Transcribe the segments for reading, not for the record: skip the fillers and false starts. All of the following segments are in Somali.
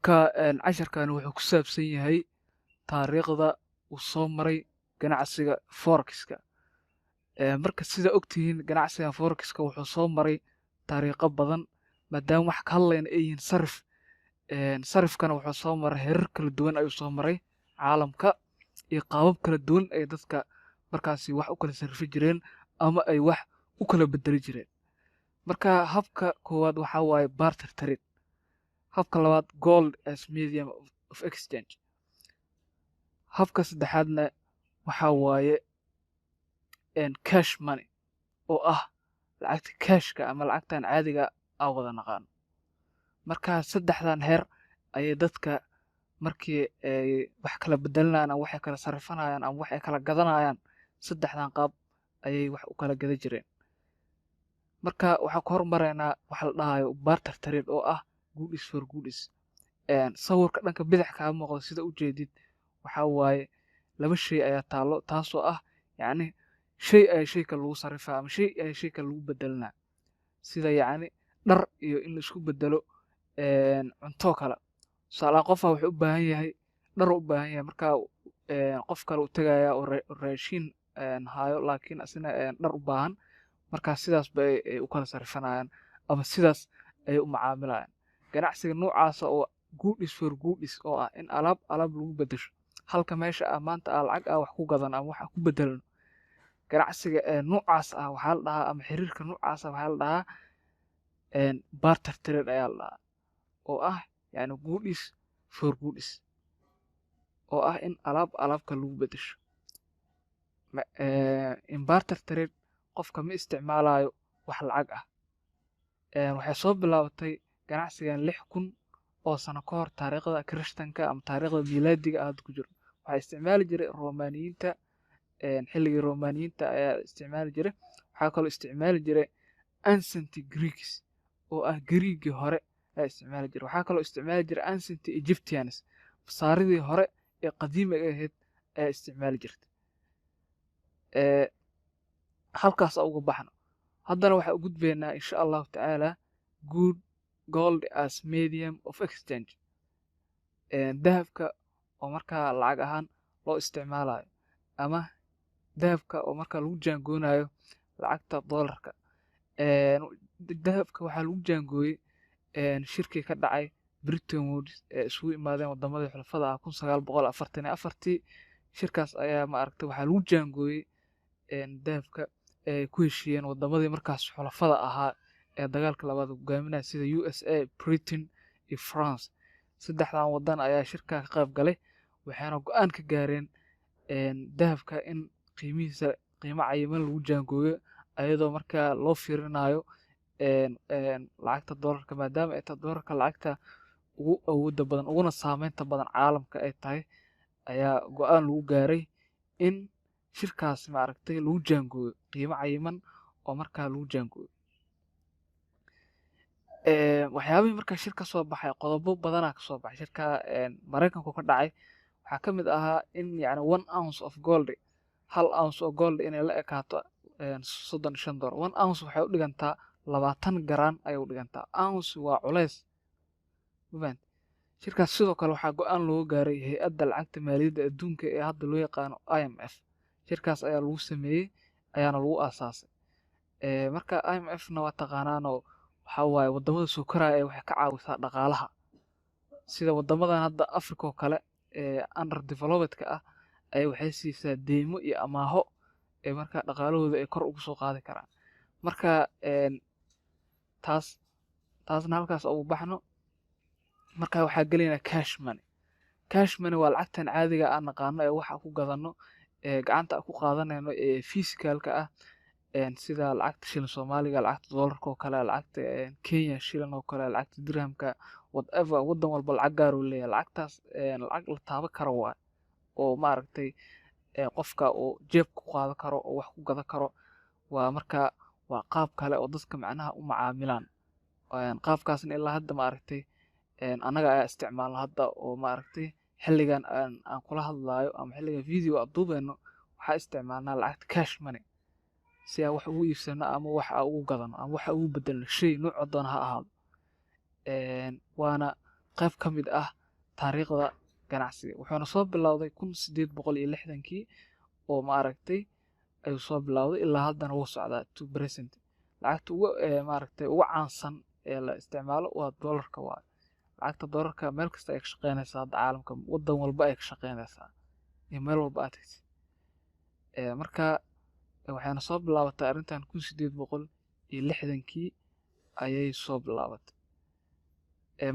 marka casharkan wuxuu ku saabsan yahay taariikhda uu soo maray ganacsiga forex-ka. Marka sida ogtihiin ganacsiga forex-ka wuxuu soo maray taariikho badan maadaama wax ka hadlayna ay yihiin sarif. Sarifkana wuxuu soo maray heerar kala duwan ayuu soo maray caalamka iyo qaabab kala duwan ay dadka markaasi wax u kala sarrifi jireen ama ay wax u kala bedeli jireen. Marka habka koowaad waxaa waaye barter trade. Habka labaad gold as medium of exchange. Habka saddexaadna waxaa waaye cash money oo ah lacagta cashka ama lacagtan caadiga aan wada naqaano. Marka saddexdan heer ayay dadka markii ay wax kala bedelanayaan ama waxay kala sarrifanayaan ama waxay kala gadanayaan saddexdan qaab ayay wax u kala gada jireen. Marka waxaan ku hormaraynaa waxa la dhahayo barter trade oo ah goods for goods. Sawirka dhanka bidix ka muuqda sida u jeedid waxaa waaye laba shay ayaa taalo taasoo ah yacni shay ay shay kale lagu sarrifaa ama shay ay shay kale lagu bedelanaa sida yacni dhar iyo in la isku bedelo cunto kale. Tusaale ahaan qofaa wuxuu u baahan yahay dhar u baahan yahay markaa qof kale u tagaya oo raashin hayo laakiin asina dhar u baahan markaa sidaas bay u kala sarrifanayaan ama sidaas ay u macaamilayaan. Ganacsiga noocaas oo goods for goods oo ah in alaab lagu bedesho halka meesha maanta lacag wax ku gadan ama wax ku bedelano. Ganacsiga noocaas ah waxaa la dhahaa ama xiriirka noocaas ah waxaa la dhahaa barter trade ayaa la dhahaa oo ah yani goods for goods oo ah in alaabka lagu bedesho. In barter trade qofka ma isticmaalayo wax lacag ah. Waxay soo bilaabatay ganacsigan 6,000 oo sano ka hor taariikhda Kirishtanka ama taariikhda miilaadiga aad ku jiro. Waxay isticmaali jiray Roomaniyiinta xilligii Roomaniyiinta ayaa isticmaali jiray. Waxaa kaloo isticmaali jiray ancient Greeks oo ah Griigii hore ayaa isticmaali jiray. Waxaa kaloo isticmaali jiray ancient Egyptians masaaridii hore ee qadiimiga ahayd ayaa isticmaali jirtay. Halkaas uga baxno. Haddana waxaan u gudbaynaa insha allahu tacaala gold as medium of exchange. Dahabka oo markaa lacag ahaan loo isticmaalayo ama dahabka oo markaa lagu jaangoonayo lacagta dollarka. Dahabka waxaa lagu jaangooyey shirkii ka dhacay Bretton Woods ee isugu imaadeen wadamadii xulafada ah 1944. Shirkaas ayaa maaragtay waxaa lagu jaangooyey dahabka ay ku heshiiyeen wadamadii markaas xulafada ahaa ee dagaalka labaad hogaaminaya sida USA, Britain iyo France. Saddexdan wadan ayaa shirka ka qayb galay waxaana go'aan ka gaareen dahabka in qiimihiisa qiimo cayiman lagu jaangooyo ayadoo markaa loo fiirinayo lacagta dollarka maadaama ay tahay dollarka lacagta ugu awoodda badan uguna saameynta badan caalamka ay tahay ayaa go'aan lagu gaaray in shirkaas maaragtay lagu jaangooyo qiimo cayiman oo markaa lagu jaangooyo. Waxyaabihii markaa shir ka soo baxay qodobo badanaa ka soo baxay shirka Mareykanku ka dhacay waxaa ka mid ahaa in yacni 1 ounce of gold hal ounce oo gold inay la ekaato $35. 1 ounce waxay u dhigantaa 20 garan ayay u dhigantaa. Ounce waa culays. Shirkaas sidoo kale waxaa go'aan looga gaaray hay'adda lacagta maaliyadda adduunka ee hadda loo yaqaano IMF. Shirkaas ayaa lagu sameeyey ayaana lagu aasaasay. Marka IMF-na waa taqaanaanoo waxaa waaye wadamada soo koraya waxay ka caawisaa dhaqaalaha sida wadamadan hadda Afrika oo kale underdevelopedka ah ay waxay siisaa deymo iyo amaaho ee markaa dhaqaalahooda ay kor ugu soo qaadi karaan. Marka taasna halkaas ugu baxno. Marka waxaa gelaynaa cash money. Cash money waa lacagtan caadiga aan naqaano ee waxa ku gadano gacanta ku qaadanayno ee physicalka ah sida lacagta shilin Soomaaliga, lacagta dollarka oo kale, lacagta Kenya shilin oo kale, lacagta dirhamka whatever wadan walba lacag gaar uu leeyahay. Lacagtaas lacag la taaban karo waa oo maaragtay qofka uu jeeb ku qaadan karo oo wax ku gadan karo waa markaa waa qaab kale oo dadka macnaha u macaamilaan. Qaabkaasna ilaa hadda maaragtay anaga ayaa isticmaalna hadda oo maaragtay xilligan aan kula hadlayo ama xilliga video aan duubayno waxaa isticmaalnaa lacagta cash money si aan wax ugu iibsano ama wax aan ugu gadano ama wax ugu bedelno shay nooc doona ha ahaado. waana qayb ka mid ah taariikhda ganacsiga. Wuxuuna soo bilowday 1860kii oo maaragtay ayuu soo bilowday ilaa haddana wuu socdaa to present. Lacagta ugu maaragtay ugu caansan ee la isticmaalo waa dollarka waaye. lacagta dollarka meel kasta ay ka shaqeynaysaa hadda caalamka, waddan walba ay ka shaqeynaysaa iyo meel walba aad tagtid. Marka waxayna soo bilaabatay arrintan 1860kii ayay soo bilaabatay.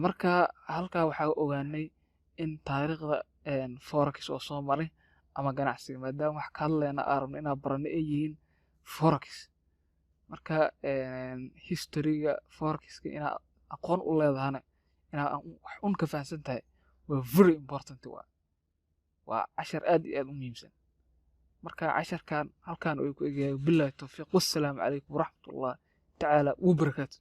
Marka halkaa waxaa ogaanay in taariikhda forex oo soo maray ama ganacsiga, maadaama wax ka hadlayna aan rabno inaan barano ay yihiin forex. Marka historyga forexka inaad aqoon u leedahana inaad wax un ka fahansan tahay waa very important waa cashar aad iyo aad u muhiimsan. marka casharkan halkan uu ku egyahay. billahi tawfiiq. wassalaamu calaykum waraxmatullahi tacaala wabarakaatu.